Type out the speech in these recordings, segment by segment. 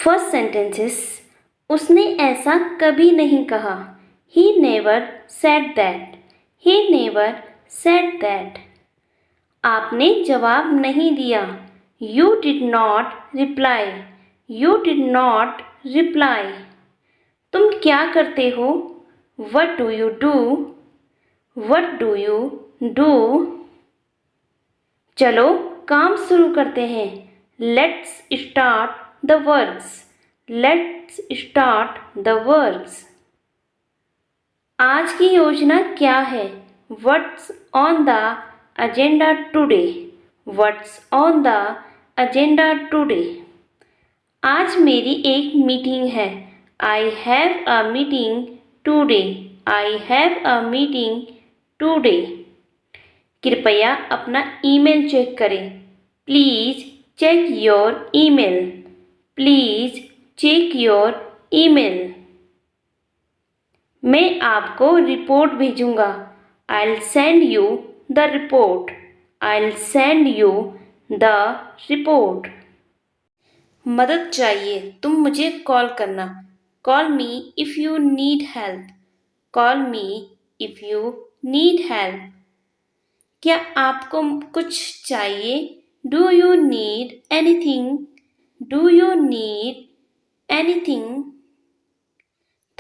First sentences, उसने ऐसा कभी नहीं कहा. He never said that. He never said that. आपने जवाब नहीं दिया. You did not reply. You did not reply. तुम क्या करते हो? What do you do? What do you do? चलो काम शुरू करते हैं. Let's start the works. Let's start the works. आज की योजना क्या है? What's on the agenda today? What's on the agenda today? आज मेरी एक मीटिंग है. I have a meeting today. I have a meeting today. कृपया अपना ईमेल चेक करें. Please check your email. Please check your email. मैं आपको report भेजूंगा. I'll send you the report. I'll send you the report. मदद चाहिए तुम मुझे कॉल करना. Call me if you need help. Call me if you need help. क्या आपको कुछ चाहिए? Do you need anything? Do you need anything?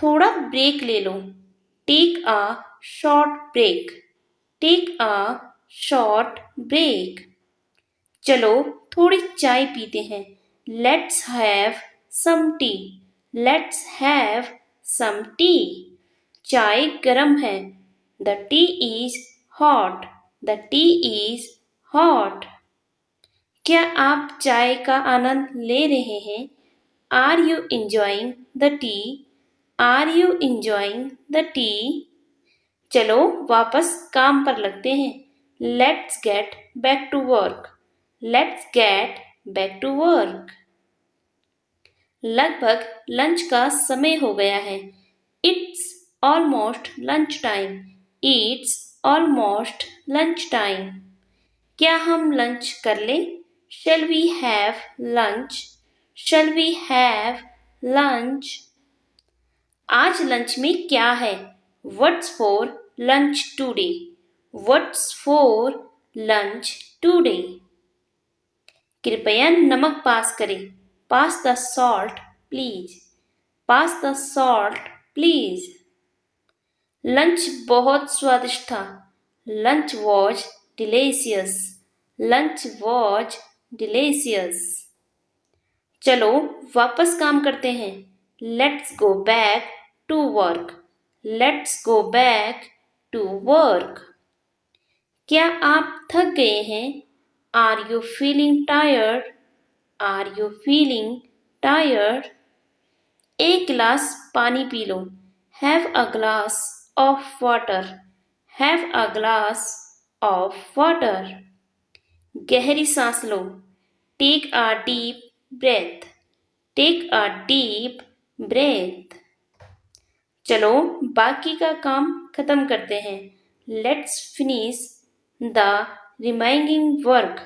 थोड़ा ब्रेक ले लो. Take a short break. Take a short break. चलो थोड़ी चाय पीते हैं. Let's have some tea. Let's have some tea. चाय गरम है. The tea is hot. The tea is hot. क्या आप चाय का आनंद ले रहे हैं? Are you enjoying the tea? Are you enjoying the tea? चलो वापस काम पर लगते हैं. Let's get back to work. Let's get back to work. लगभग लंच का समय हो गया है. It's almost lunch time. It's almost lunch time. क्या हम लंच कर लें? Shall we have lunch? Shall we have lunch? आज लंच में क्या है? What's for lunch today? What's for lunch today? कृपया नमक पास करें. Pass the salt, please. Pass the salt, please. Lunch बहुत स्वादिष्ट था. Lunch was delicious. Lunch was delicious. चलो वापस काम करते हैं. Let's go back to work. Let's go back to work. क्या आप थक गए हैं? Are you feeling tired? Are you feeling tired? एक गिलास पानी P low. Have a glass of water. Have a glass of water. गहरी सांस लो. Take a deep breath. Take a deep breath. चलो बाकी का काम खत्म करते हैं. Let's finish the remaining work.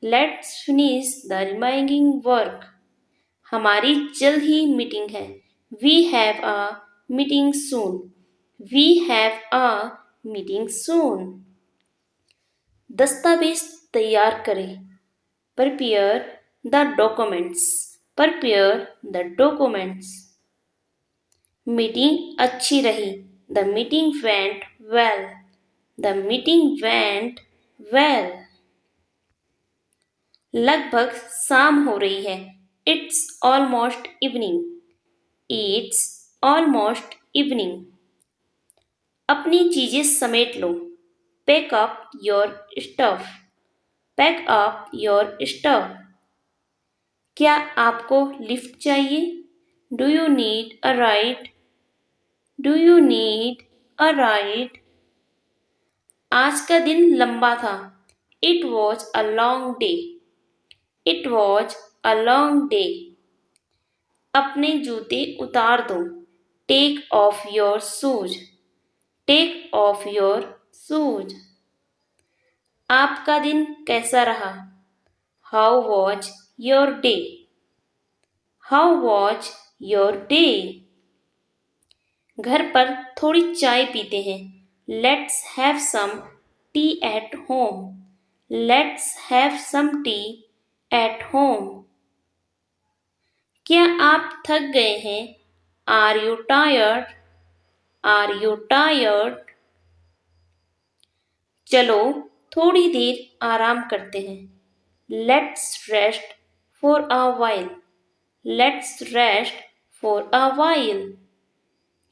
Let's finish the remaining work. हमारी जल्द ही मीटिंग है. We have a meeting soon. We have a meeting soon. दस्तावेज तैयार करें. Prepare the documents. Prepare the documents. Meeting अच्छी रही. The meeting went well. The meeting went well. लगभग शाम हो रही है. It's almost evening. It's almost evening. अपनी चीजें समेट लो. Pack up your stuff. Pack up your stuff. क्या आपको लिफ्ट चाहिए? Do you need a ride? Do you need a ride? आज का दिन लंबा था. It was a long day. It was a long day. अपने जूते उतार दो. Take off your shoes. Take off your shoes. आपका दिन कैसा रहा? How was your day? How was your day? घर पर थोड़ी चाय पीते हैं. Let's have some tea at home. Let's have some tea at home. क्या आप थक गए हैं? Are you tired? Are you tired? चलो थोड़ी देर आराम करते हैं. Let's rest for a while. Let's rest for a while.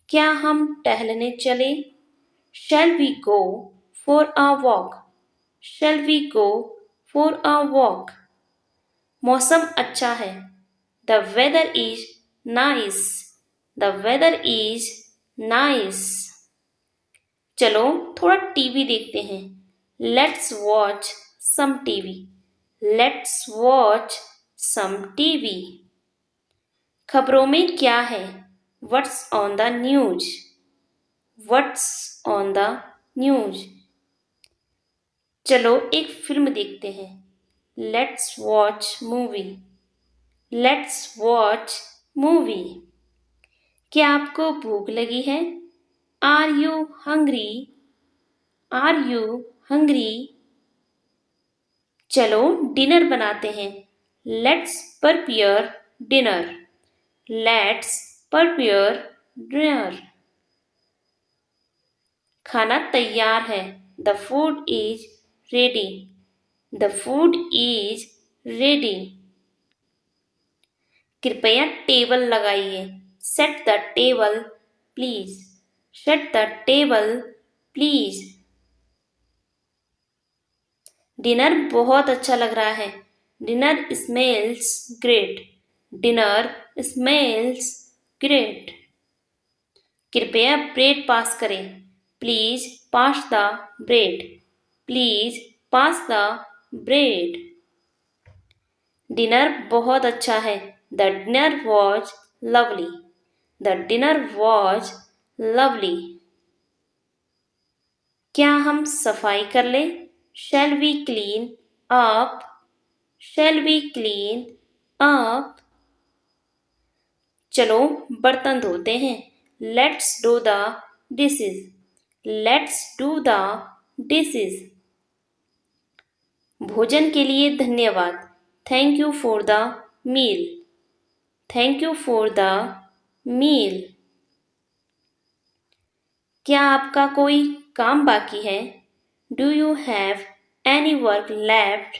क्या हम टहलने चले? Shall we go for a walk? Shall we go for a walk? मौसम अच्छा है. The weather is nice. The weather is nice. चलो थोड़ा टीवी देखते हैं. Let's watch some TV. Let's watch some TV. खबरों में क्या है? What's on the news? What's on the news? चलो एक फिल्म देखते हैं. Let's watch movie. Let's watch movie. क्या आपको भूख लगी है? Are you hungry? Are you hungry? चलो डिनर बनाते हैं. Let's prepare dinner. Let's prepare dinner. खाना तैयार है. The food is ready. The food is ready. कृपया टेबल लगाइए. Set the table please. Set the table please. Dinner बहुत अच्छा लग रहा है. Dinner smells great. Dinner smells great. कृपया ब्रेड पास करें. Please pass the bread. Please pass the bread. Dinner बहुत अच्छा है. The dinner was lovely. The dinner was lovely. क्या हम सफाई कर लें? Shall we clean up? Shall we clean up? चलो बर्तन धोते हैं. Let's do the dishes. Let's do the dishes. भोजन के लिए धन्यवाद. Thank you for the meal. Thank you for the meal. क्या आपका कोई काम बाकी है? Do you have any work left?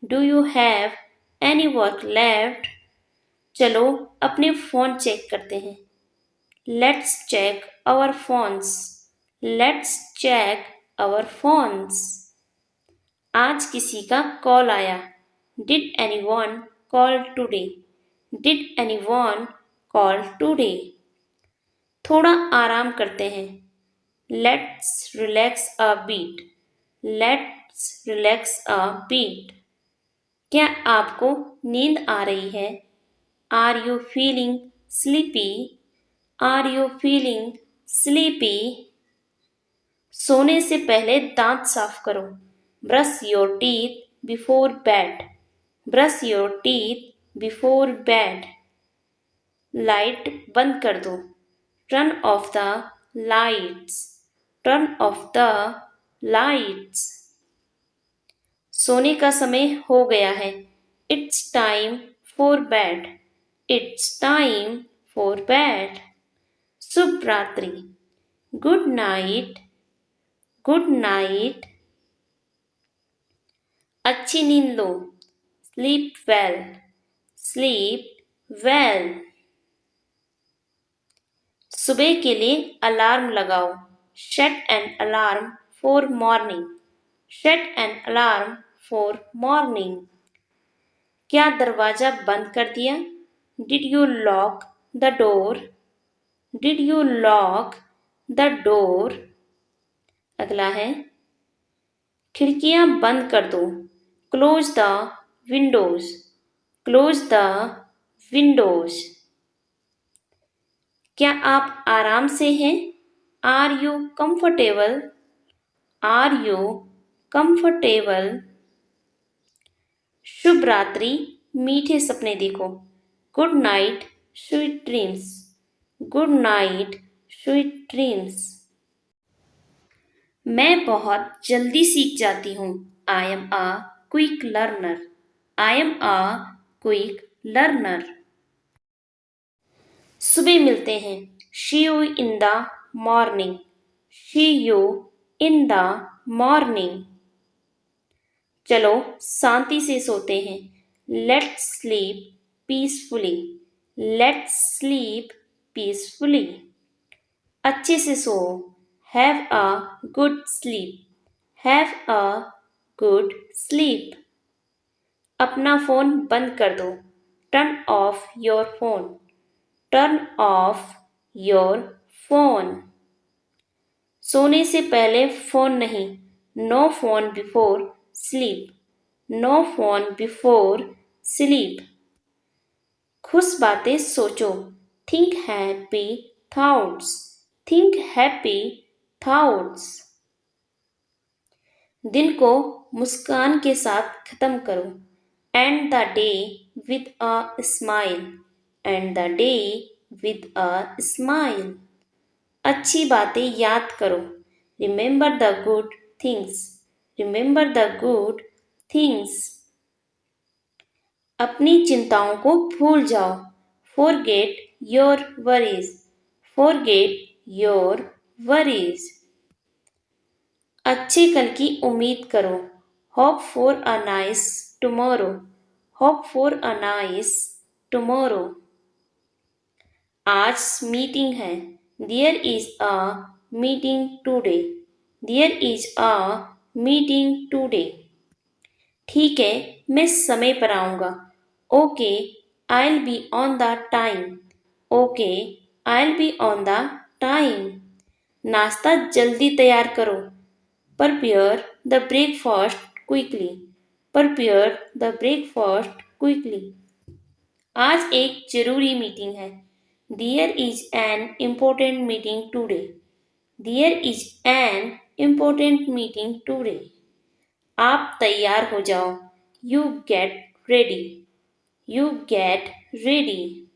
Do you have any work left? चलो अपने फ़ोन चेक करते हैं. Let's check our phones. Let's check our phones. आज किसी का कॉल आया. Did anyone call today? Did anyone call today? थोड़ा आराम करते हैं. Let's relax a bit. Let's relax a bit. क्या आपको नींद आ रही है? Are you feeling sleepy? Are you feeling sleepy? सोने से पहले दांत साफ करो. Brush your teeth before bed. Brush your teeth before bed. Light बंद कर दो. Turn off the lights. Turn off the lights. सोने का समय हो गया है. It's time for bed. It's time for bed. शुभ रात्रि. Good night. Good night. अच्छी नींद लो. Sleep well. Sleep well. सुबह के लिए अलार्म लगाओ. Set an alarm for morning. Set an alarm for morning. क्या दरवाज़ा बंद कर दिया? Did you lock the door? Did you lock the door? अगला है खिड़कियां बंद कर दो. Close the windows. Close the windows. क्या आप आराम से हैं? Are you comfortable? Are you comfortable? शुभ रात्रि. मीठे सपने देखो. Good night sweet dreams, good night sweet dreams. मैं बहुत जल्दी सीख जाती हूँ। I am a quick learner, I am a quick learner. सुबह मिलते हैं। See you in the morning, see you in the morning. चलो शांति से सोते हैं। Let's sleep peacefully, let's sleep peacefully. अच्छे से सो। Have a good sleep, have a good sleep. अपना फ़ोन बंद कर दो। Turn off your phone, turn off your phone. सोने से पहले फ़ोन नहीं। No phone before sleep, no phone before sleep. खुश बातें सोचो। Think happy thoughts, think happy thoughts. दिन को मुस्कान के साथ खत्म करो। End the day with a smile, end the day with a smile. अच्छी बातें याद करो। Remember the good things, remember the good things. अपनी चिंताओं को भूल जाओ। Forget your worries, forget your worries. अच्छे कल की उम्मीद करो। Hope for a nice tomorrow, hope for a nice tomorrow. आज मीटिंग है। There is a meeting today, there is a meeting today. ठीक है, मैं समय पर आऊँगा। Okay, I will be on the time, okay, I will be on the time. नाश्ता जल्दी तैयार करो। Prepare the breakfast quickly, prepare the breakfast quickly. आज एक जरूरी मीटिंग है। There is an important meeting today, there is an important meeting today. आप तैयार हो जाओ। You get ready, you get ready.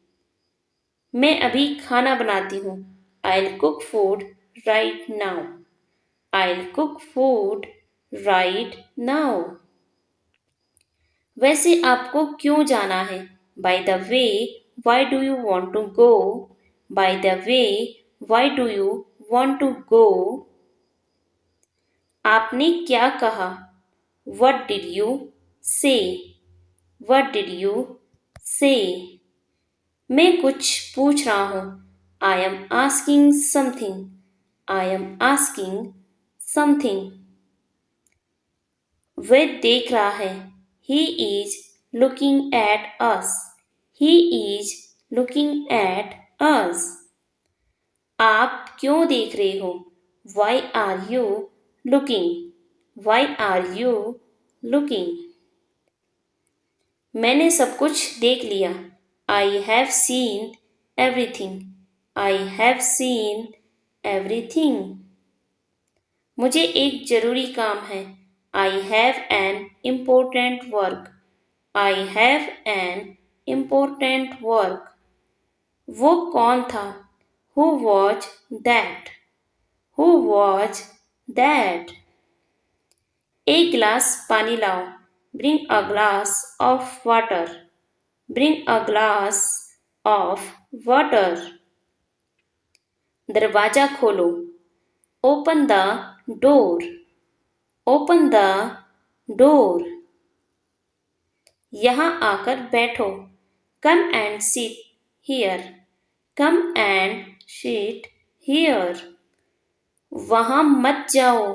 मैं अभी खाना बनाती हूँ। I will cook food right now, I will cook food right now. वैसे आपको क्यों जाना है? By the way, why do you want to go? By the way, why do you want to go? आपने क्या कहा? What did you say? What did you say? मैं कुछ पूछ रहा हूँ। I am asking something, I am asking something. वह देख रहा है। He is looking at us, he is looking at us. आप क्यों देख रहे हो? Why are you looking, why are you looking. मैंने सब कुछ देख लिया। I have seen everything, I have seen everything. मुझे एक जरूरी काम है। I have an important work, I have an important work. वो कौन था? Who was that, who was that. एक गिलास पानी लाओ। Bring a glass of water, bring a glass of water. दरवाजा खोलो। Open the door, open the door. यहाँ आकर बैठो। Come and sit here, come and sit here. वहाँ मत जाओ।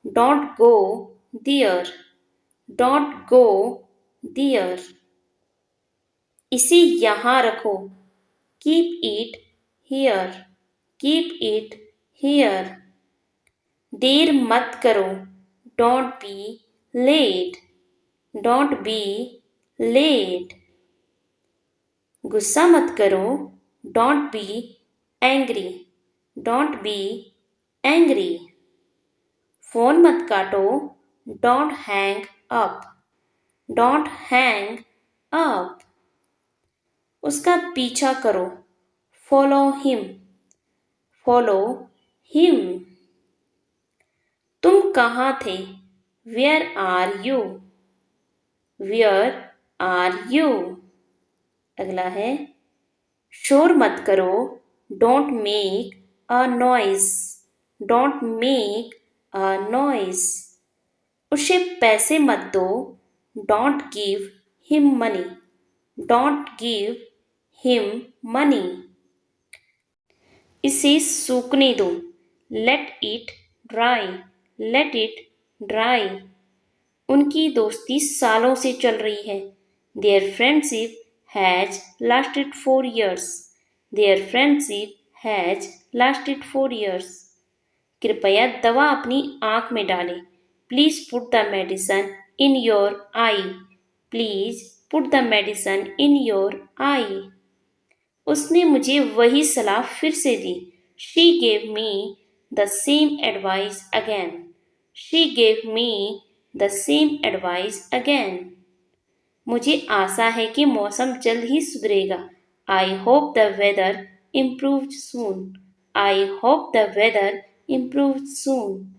Don't go there, don't go there. इसे यहाँ रखो। Keep it here, keep it here. देर मत करो। Don't be late, don't be late. गुस्सा मत करो। Don't be angry, don't be angry. Phone मत काटो। Don't hang up, don't hang up. उसका पीछा करो, फॉलो हिम, फॉलो हिम। तुम कहाँ थे, where are you, where are you. अगला है, शोर मत करो, don't make a noise, don't make a noise. उसे पैसे मत दो, don't give him money, don't give him money. इसे सूखने दो, let it dry, let it dry. उनकी दोस्ती सालों से चल रही है, there friendship has lasted 4 years, there friendship has lasted 4 years। कृपया दवा अपनी आँख में डालें, please put the medicine in your eye, please put the medicine in your eye. उसने मुझे वही सलाह फिर से दी, she gave me the same advice again, she gave me the same advice again. मुझे आशा है कि मौसम जल्द ही सुधरेगा, I hope the weather improve soon, I hope the weather improve soon.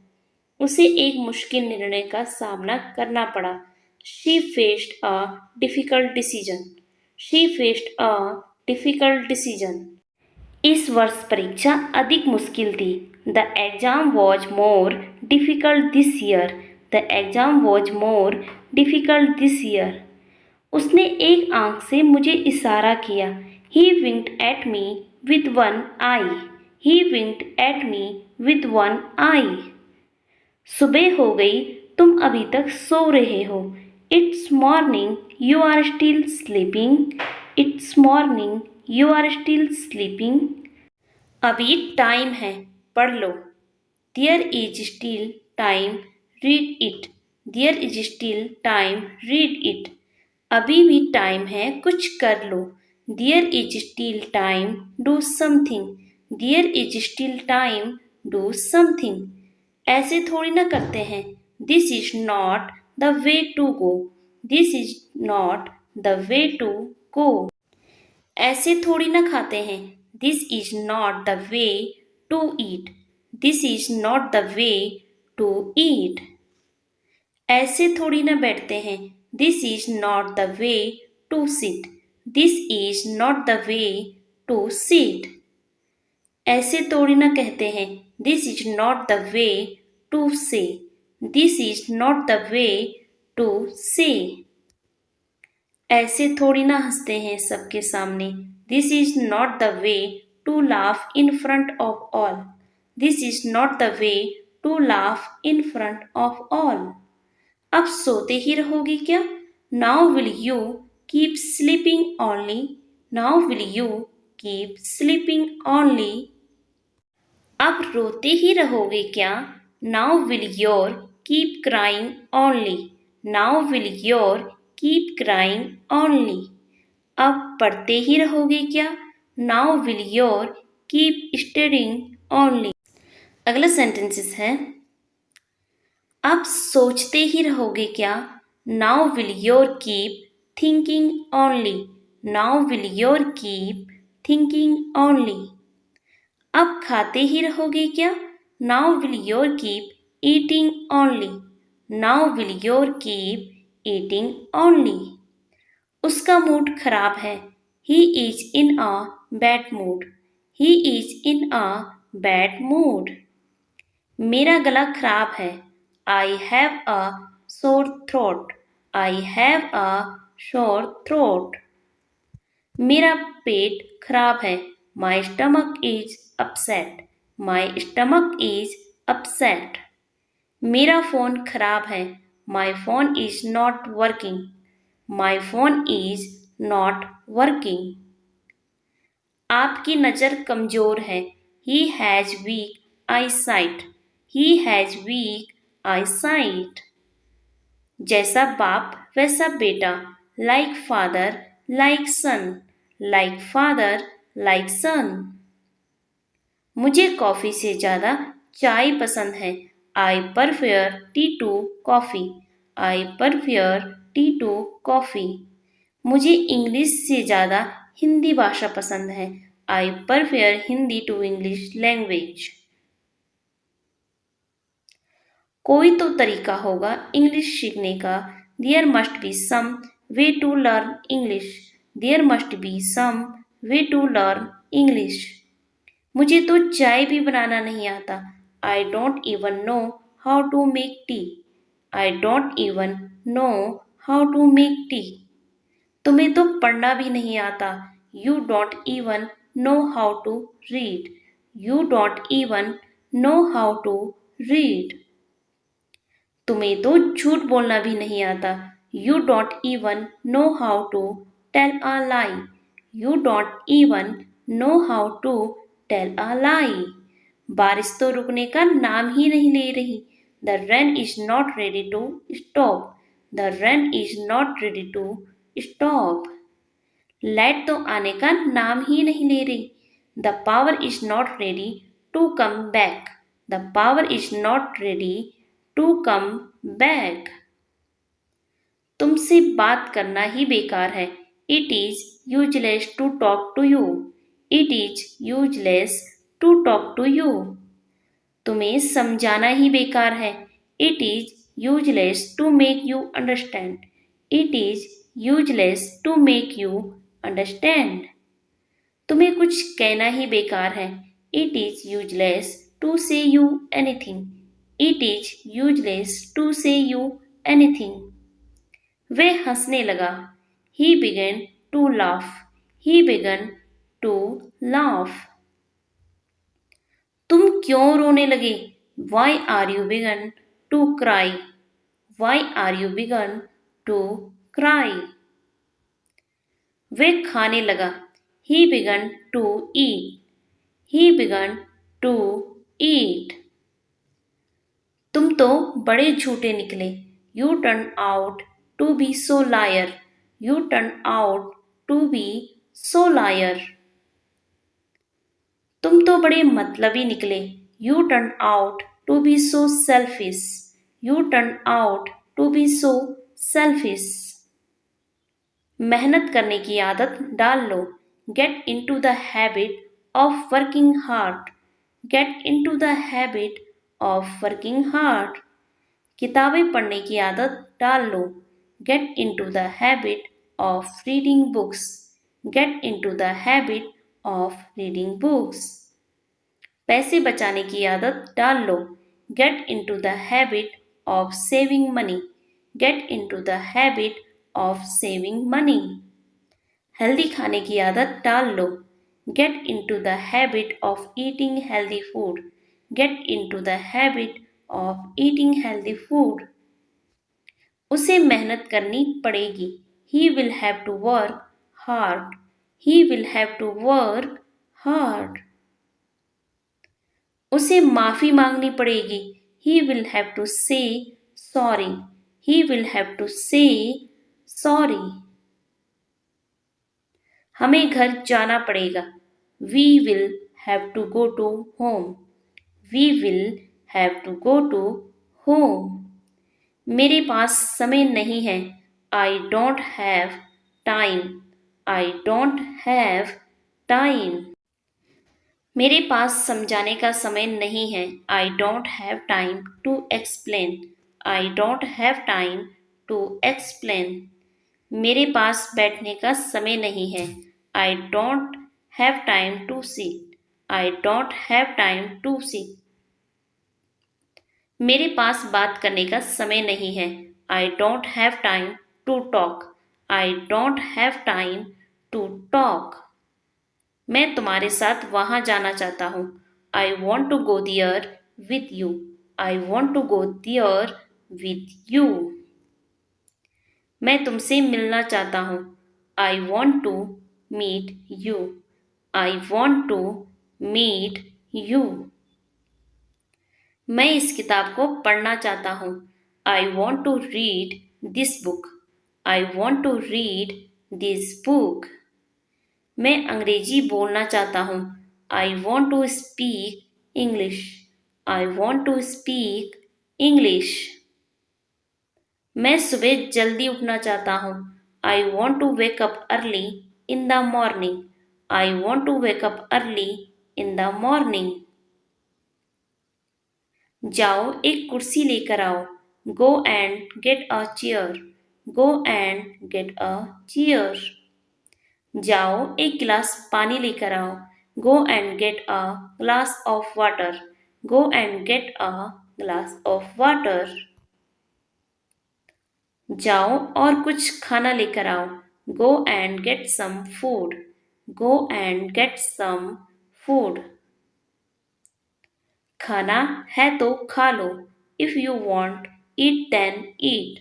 उसे एक मुश्किल निर्णय का सामना करना पड़ा, she faced a difficult decision, she faced a difficult decision. इस वर्ष परीक्षा अधिक मुश्किल थी, the exam was more difficult this year, the exam was more difficult this year. उसने एक आंख से मुझे इशारा किया, he winked at me with one eye, he winked at me with one eye. सुबह हो गई, तुम अभी तक सो रहे हो, it's morning you are still sleeping, it's morning you are still sleeping. अभी टाइम है, पढ़ लो, there is still time, read it, there is still time, read it. अभी भी टाइम है, कुछ कर लो, there is still time, do something, there is still time, do something. ऐसे थोड़ी ना करते हैं, this is not the way to go, this is not the way to go. ऐसे थोड़ी ना खाते हैं, this is not the way to eat, this is not the way to eat. ऐसे थोड़ी ना बैठते हैं, this is not the way to sit, this is not the way to sit. ऐसे थोड़ी ना कहते हैं, this is not the way to say, this is not the way to say. ऐसे थोड़ी ना हंसते हैं सबके सामने, this is not the way to laugh in front of all, this is not the way to laugh in front of all. अब सोते ही रहोगी क्या, now will you keep sleeping only, now will you keep sleeping only. अब रोते ही रहोगे क्या, now will your keep crying only, now will your keep crying only. अब पढ़ते ही रहोगे क्या, now will your keep studying only. अगला सेंटेंसेस है, अब सोचते ही रहोगे क्या, now will your keep thinking only, now will your keep thinking only. अब खाते ही रहोगे क्या, now will your keep eating only, now will your keep eating only. उसका मूड खराब है, he is in a bad mood, he is in a bad mood. मेरा गला खराब है, I have a sore throat, I have a sore throat. मेरा पेट खराब है, my stomach is upset, my stomach is upset. मेरा फ़ोन खराब है, my phone is not working, my phone is not working. आपकी नज़र कमज़ोर है, he has weak eye sight, he has weak eye sight. जैसा बाप वैसा बेटा, like father like son, like father like son. मुझे कॉफ़ी से ज़्यादा चाय पसंद है, I prefer tea to coffee, I prefer tea to coffee. मुझे इंग्लिश से ज़्यादा हिंदी भाषा पसंद है। I prefer Hindi to English language. कोई तो तरीका होगा इंग्लिश सीखने का। There must be some way to learn English. There must be some way to learn English. मुझे तो चाय भी बनाना नहीं आता। I don't even know how to make tea. I don't even know how to make tea. तुम्हें तो पढ़ना भी नहीं आता। You don't even know how to read. You don't even know how to read. तुम्हें तो झूठ बोलना भी नहीं आता। You don't even know how to tell a lie. You don't even know how to tell a lie. बारिश तो रुकने का नाम ही नहीं ले रही। The rain is not ready to stop. The rain is not ready to stop. Light तो आने का नाम ही नहीं ले रही। The power is not ready to come back. The power is not ready to come back. तुमसे बात करना ही बेकार है। It is useless to talk to you. It is useless to talk to you. तुम्हें समझाना ही बेकार है। It is useless to make you understand. It is useless to make you understand. तुम्हें कुछ कहना ही बेकार है। It is useless to say you anything. It is useless to say you anything. वह हंसने लगा। He began to laugh. He began to laugh. तुम क्यों रोने लगे? Why are you began to cry. Why are you began to cry. वह खाने लगा। He began to eat. He began to eat. तुम तो बड़े झूठे निकले। You turn out to be so liar. You turn out to be so liar. तुम तो बड़े मतलबी निकले। You turn out to be so selfish. You turn out to be so selfish. मेहनत करने की आदत डाल लो। Get into the habit of working hard. Get into the habit of working hard. किताबें पढ़ने की आदत डाल लो। Get into the habit of reading books. Get into the habit of reading books. पैसे बचाने की आदत डाल लो। Get into the habit of saving money. Get into the habit of saving money. Healthy खाने की आदत डाल लो। Get into the habit of eating healthy food. Get into the habit of eating healthy food. उसे मेहनत करनी पड़ेगी। He will have to work hard. He will have to work hard. उसे माफी मांगनी पड़ेगी। He will have to say sorry. He will have to say sorry. हमें घर जाना पड़ेगा। We will have to go to home. We will have to go to home. मेरे पास समय नहीं है। I don't have time. I don't have time. मेरे पास समझाने का समय नहीं है। I don't have time to explain. I don't have time to explain. मेरे पास बैठने का समय नहीं है। I don't have time to sit. I don't have time to sit. मेरे पास बात करने का समय नहीं है। I don't have time to talk. I don't have time to talk. मैं तुम्हारे साथ वहां जाना चाहता हूँ। I want to go there with you. I want to go there with you. मैं तुमसे मिलना चाहता हूँ। I want to meet you. I want to meet you. मैं इस किताब को पढ़ना चाहता हूँ। I want to read this book. I want to read this book. मैं अंग्रेजी बोलना चाहता हूँ। I want to speak English. I want to speak English. मैं सुबह जल्दी उठना चाहता हूँ। I want to wake up early in the morning. I want to wake up early in the morning. जाओ एक कुर्सी लेकर आओ. Go and get a chair. Go and get a chair. जाओ एक गिलास पानी लेकर आओ. Go and get a glass of water. Go and get a glass of water. जाओ और कुछ खाना लेकर आओ. Go and get some food. Go and get some food. खाना है तो खा लो. If you want eat then eat.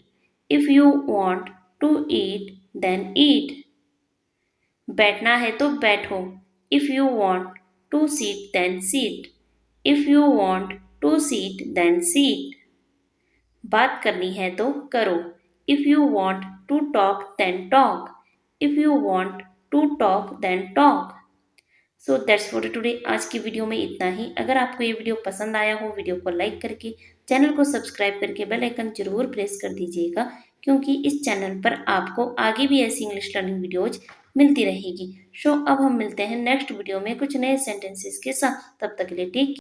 If you want to eat then eat. बैठना है तो बैठो. If you want to sit then sit. If you want to sit then sit. बात करनी है तो करो. If you want to talk then talk. If you want to talk then talk. So that's for today. आज की video में इतना ही. अगर आपको ये वीडियो पसंद आया हो, वीडियो को लाइक करके चैनल को सब्सक्राइब करके बेल आइकन जरूर प्रेस कर दीजिएगा, क्योंकि इस चैनल पर आपको आगे भी ऐसी इंग्लिश लर्निंग वीडियोज मिलती रहेगी. सो अब हम मिलते हैं नेक्स्ट वीडियो में कुछ नए सेंटेंसेस के साथ. तब तक के लिए टेक